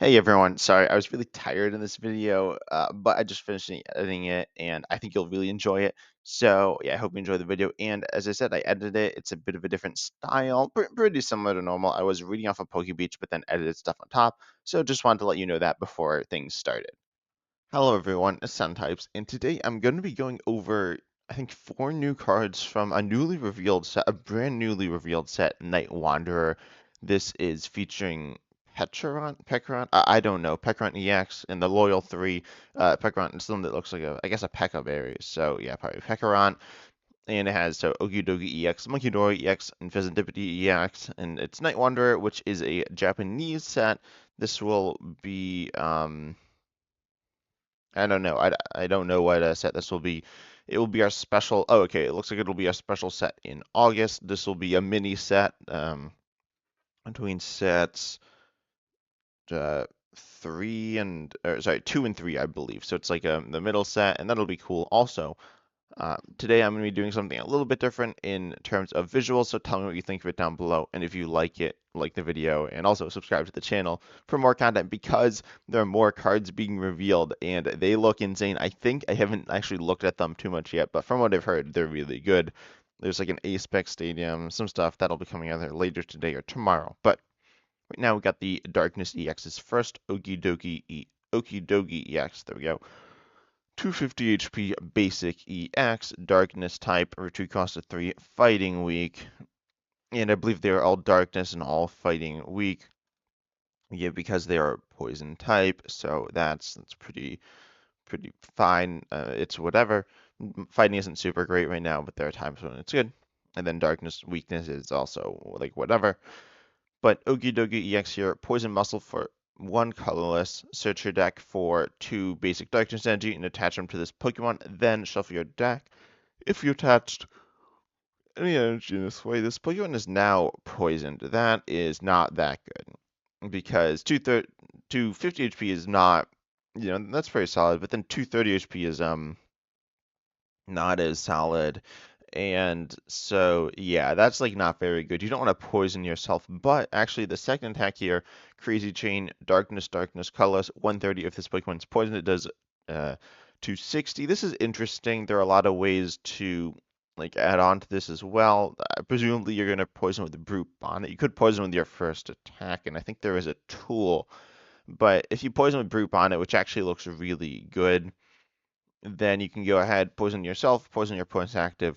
Hey everyone, sorry, I was really tired in this video, but I just finished editing it and I think you'll really enjoy it. So yeah, I hope you enjoy the video. And as I said, I edited it. It's a bit of a different style, pretty similar to normal. I was reading off of Beach, but then edited stuff on top. So just wanted to let you know that before things started. Hello everyone, it's Types, and today I'm going to be going over, I think, 4 new cards from a newly revealed set, a brand newly revealed set, Night Wanderer. This is featuring Pecharunt, I don't know, Pecharunt EX and the Loyal 3. Pecharunt is something that looks like I guess a P.E.K.K.A berry, so yeah, probably Pecharunt. And it has so Okidogi EX, Monkey Dory EX, and Pheasantipity EX, and it's Night Wanderer, which is a Japanese set. This will be, I don't know. I don't know what set this will be. It will be our special. Oh, okay. It looks like it'll be a special set in August. This will be a mini set between sets uh, three and or sorry 2 and 3, I believe. So it's like the middle set, and that'll be cool. Also, today I'm going to be doing something a little bit different in terms of visuals, so tell me what you think of it down below, and if you like it, like the video, and also subscribe to the channel for more content because there are more cards being revealed, and they look insane. I think I haven't actually looked at them too much yet, but from what I've heard, they're really good. There's like an A-Spec Stadium, some stuff that'll be coming either later today or tomorrow, but right now we got the Darkness EX's first Okidogi EX, there we go. 250 HP basic EX, darkness type, retreat cost of 3, fighting weak. And I believe they are all darkness and all fighting weak. Yeah, because they are poison type, so that's pretty fine. It's whatever. Fighting isn't super great right now, but there are times when it's good. And then darkness weakness is also like whatever. But Okidogi EX here, Poison Muscle for 1 colorless, search your deck for 2 basic darkness energy and attach them to this Pokemon, then shuffle your deck. If you attached any energy in this way, this Pokemon is now poisoned. That is not that good. Because 250 HP is not, that's pretty solid, but then 230 HP is not as solid. And so, yeah, that's like not very good. You don't want to poison yourself. But actually, the second attack here, Crazy Chain, Darkness, Colorless, 130. If this Pokemon's poisoned, it does 260. This is interesting. There are a lot of ways to like add on to this as well. Presumably, you're going to poison with the Brute Bonnet. You could poison with your first attack, and I think there is a tool. But if you poison with Brute Bonnet, which actually looks really good, then you can go ahead, poison yourself, poison your opponent's active,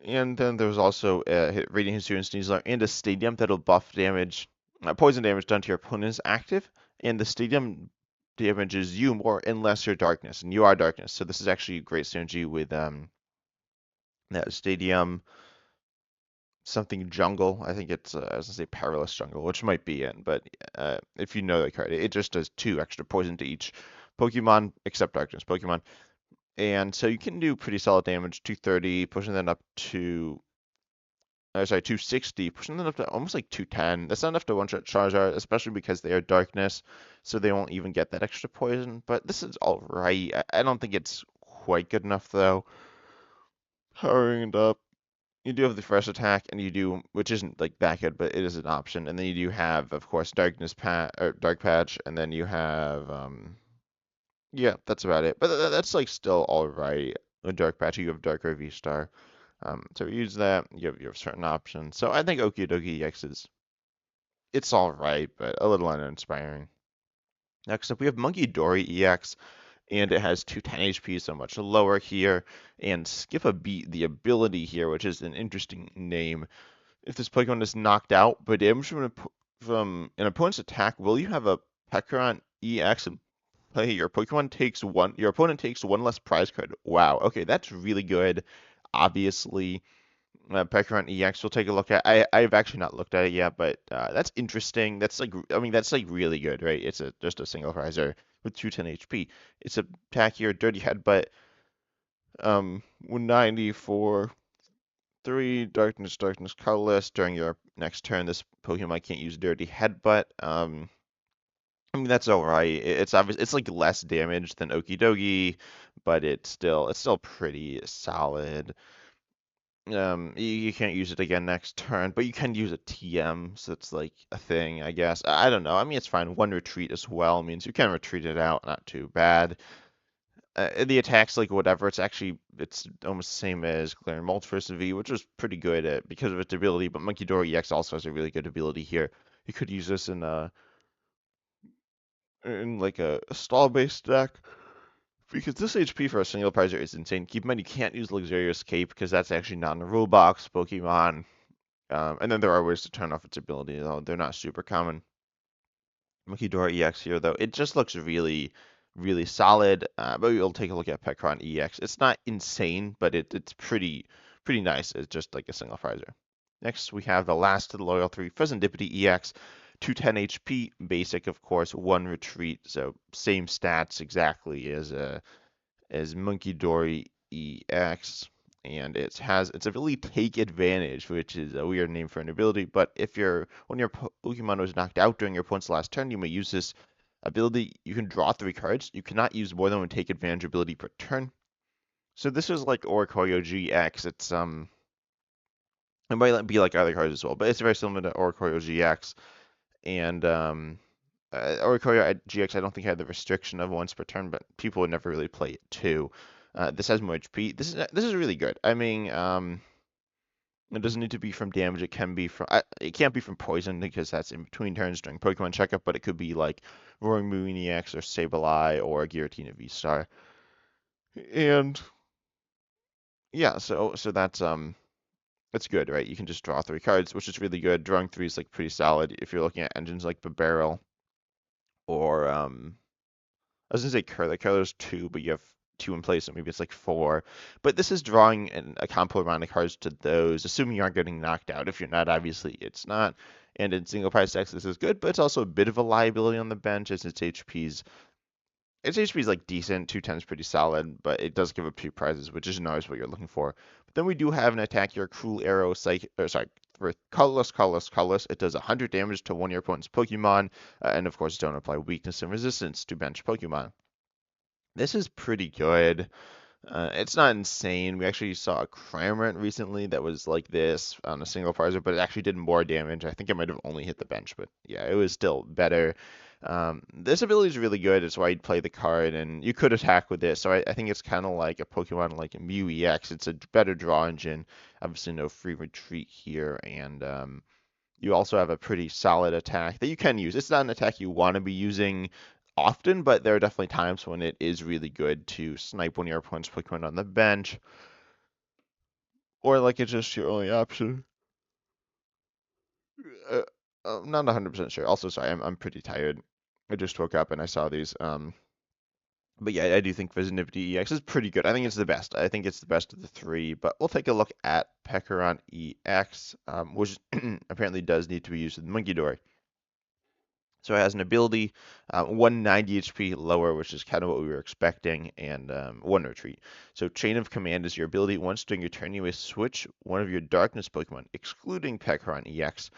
and then there's also a Radiant History and Sneasler and a Stadium that'll buff damage, poison damage done to your opponent's active, and the Stadium damages you more unless you're Darkness, and you are Darkness. So this is actually a great synergy with that Stadium something Jungle. I think it's I was gonna say Perilous Jungle, which might be it, but if you know the card, it just does 2 extra poison to each Pokemon except Darkness Pokemon. And so you can do pretty solid damage, 230, pushing that up to, sorry, 260, pushing that up to almost like 210. That's not enough to one-shot Charizard, especially because they are darkness, so they won't even get that extra poison. But this is all right. I don't think it's quite good enough, though. Powering it up. You do have the fresh attack, and you do, which isn't like that good, but it is an option. And then you do have, of course, Dark Patch, and then you have, yeah, that's about it. But that's like still all right. A Dark Patch, you have Darker V-Star. So use that. You have certain options. So I think Okidogi EX it's all right, but a little uninspiring. Next up, we have Monkey Dory EX, and it has 210 HP, so much lower here. And Skip a Beat, the ability here, which is an interesting name. If this Pokemon is knocked out by damage from an opponent's attack, will you have a Pecharunt EX and play? Your opponent takes 1 less prize card. Wow. Okay, that's really good. Obviously, Pecharunt EX we'll take a look at. I've actually not looked at it yet, but that's interesting. That's like, I mean, that's like really good, right? It's just a single riser with 210 HP. It's a attack here, Dirty Headbutt, 190 for 3 darkness, colorless. During your next turn, this Pokemon can't use Dirty Headbutt. I mean, that's all right. It's obvious. It's like less damage than Okidogi, but it's still pretty solid. You can't use it again next turn, but you can use a TM, so it's like a thing, I guess. I don't know. I mean, it's fine. One retreat as well means you can retreat it out, not too bad. The attack's like whatever. It's almost the same as Glaring Multiverse V, which is pretty good because of its ability. But Monkey Door EX also has a really good ability here. You could use this in like a stall based deck because this HP for a single prizer is insane. Keep in mind you can't use Luxurious Cape because that's actually not in the rule box Pokemon. And then there are ways to turn off its ability, though they're not super common. Mukidora EX here, though, it just looks really, really solid. But we'll take a look at Pecharunt EX. It's not insane, but it's pretty nice. It's just like a single Pfizer. Next, we have the last of the Loyal 3, Fezandipity EX, 210 HP, basic, of course, 1 retreat, so same stats exactly as Monkey Dory EX, and has its ability Take Advantage, which is a weird name for an ability. But if when your Pokemon was knocked out during your opponent's last turn, you may use this ability. You can draw 3 cards. You cannot use more than one Take Advantage ability per turn. So this is like Oricorio GX. It might be like other cards as well, but it's very similar to Oricorio GX. And Oricorio GX, I don't think had the restriction of once per turn, but people would never really play it too. This has more HP. This is really good. I mean, it doesn't need to be from damage. It can't be from poison because that's in between turns during Pokemon checkup. But it could be like Roaring Moon EX or Sableye or Giratina V Star. And yeah, so that's good, right? You can just draw 3 cards, which is really good. Drawing 3 is like pretty solid if you're looking at engines like Barrel or I was gonna say Curler. Curler's 2, but you have 2 in place, so maybe it's like 4. But this is drawing a combo amount of cards to those, assuming you aren't getting knocked out. If you're not, obviously it's not. And in single price decks, this is good, but it's also a bit of a liability on the bench as its HP is like decent. 210 is pretty solid, but it does give up 2 prizes, which isn't always what you're looking for. But then we do have an attack here, Cruel Arrow, for colorless. It does 100 damage to one of your opponent's Pokemon, and of course, don't apply weakness and resistance to bench Pokemon. This is pretty good. It's not insane. We actually saw a Cramorant recently that was like this on a single prizer, but it actually did more damage. I think it might have only hit the bench, but yeah, it was still better. This ability is really good. It's why you'd play the card, and you could attack with this. So I think it's kind of like a Pokemon like a Mew EX. It's a better draw engine. Obviously, no free retreat here, and you also have a pretty solid attack that you can use. It's not an attack you want to be using often, but there are definitely times when it is really good to snipe one of your opponent's Pokemon on the bench, or like it's just your only option. Uh, I'm not 100% sure. Also, sorry, I'm pretty tired. I just woke up and I saw these. But yeah, I do think Visinipity EX is pretty good. I think it's the best. I think it's the best of the 3. But we'll take a look at Pecharunt EX, which apparently does need to be used with Monkey Door. So it has an ability, 190 HP lower, which is kind of what we were expecting, and 1 retreat. So Chain of Command is your ability. Once during your turn, you may switch one of your Darkness Pokemon, excluding Pecharunt EX,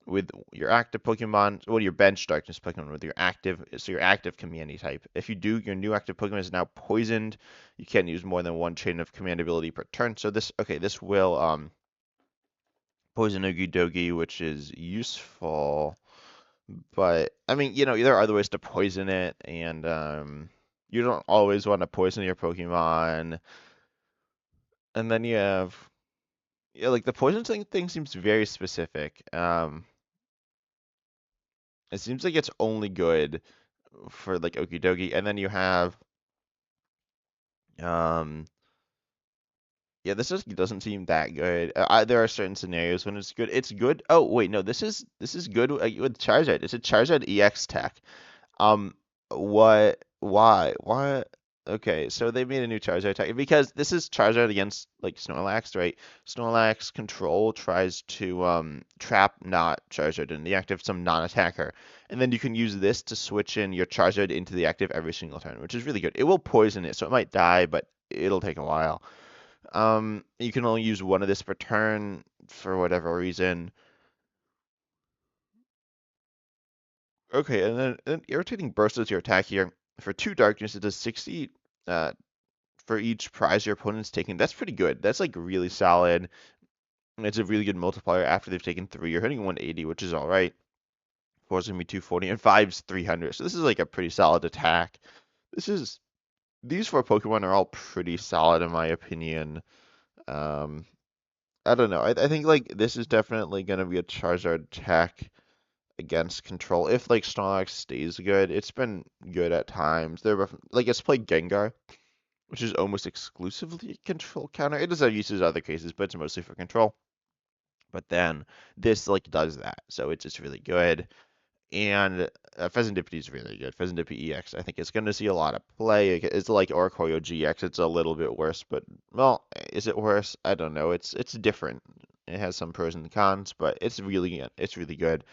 with your active Pokemon, well, your bench Darkness Pokemon with your active, so your active Command type. If you do, your new active Pokemon is now poisoned. You can't use more than 1 Chain of Command ability per turn. So this will poison Okidogi, which is useful. But I mean, there are other ways to poison it, and you don't always want to poison your Pokemon. And then you have, yeah, like the poison thing seems very specific. It seems like it's only good for like Okidogi, and then you have, um, yeah, this just doesn't seem that good. There are certain scenarios when it's good. It's good. Oh wait, no, this is good with Charizard. It's a Charizard EX tech. Um, what? Why? What? Okay, so they made a new Charizard attack because this is Charizard against like Snorlax, right? Snorlax control tries to trap not Charizard in the active some non-attacker, and then you can use this to switch in your Charizard into the active every single turn, which is really good. It will poison it, so it might die, but it'll take a while. You can only use 1 of this per turn for whatever reason. Okay, and then an irritating burst is your attack here. For 2 darkness, it does 60 uh, for each prize your opponent's taking, that's pretty good. That's like really solid. And it's a really good multiplier after they've taken 3. You're hitting 180, which is all right. 4 is going to be 240, and 5's 300. So this is like a pretty solid attack. This is These 4 Pokemon are all pretty solid in my opinion. Um, I don't know. I think like this is definitely going to be a Charizard attack against control. If like Snorlax stays good, it's been good at times. Like it's played Gengar, which is almost exclusively a control counter. It does have uses in other cases, but it's mostly for control. But then this like does that, so it's just really good. And Pheasantipede is really good. Pheasantipede EX, I think it's going to see a lot of play. It's like Oricorio GX. It's a little bit worse, but well, is it worse? I don't know. It's different. It has some pros and cons, but it's really good.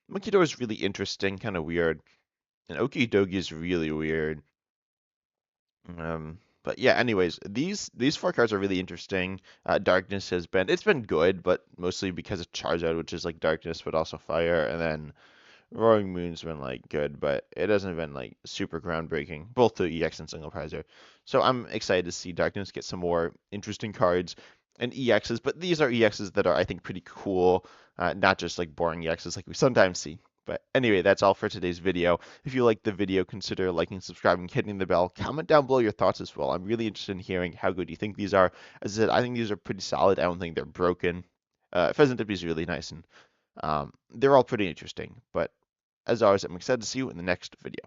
Monkey is really interesting, kind of weird, and Okidogi is really weird. But yeah, anyways, these 4 cards are really interesting. Darkness it's been good, but mostly because of Charizard, which is like darkness but also fire, and then Roaring Moon's been like good, but it hasn't been like super groundbreaking, both the EX and single prizer. So I'm excited to see Darkness get some more interesting cards and EXs, but these are EXs that are I think pretty cool, not just like boring EXs like we sometimes see. But anyway, that's all for today's video. If you liked the video, consider liking, subscribing, hitting the bell. Comment down below your thoughts as well. I'm really interested in hearing how good you think these are. As I said, I think these are pretty solid. I don't think they're broken. Pheasant Dip is really nice, and they're all pretty interesting. But as always, I'm excited to see you in the next video.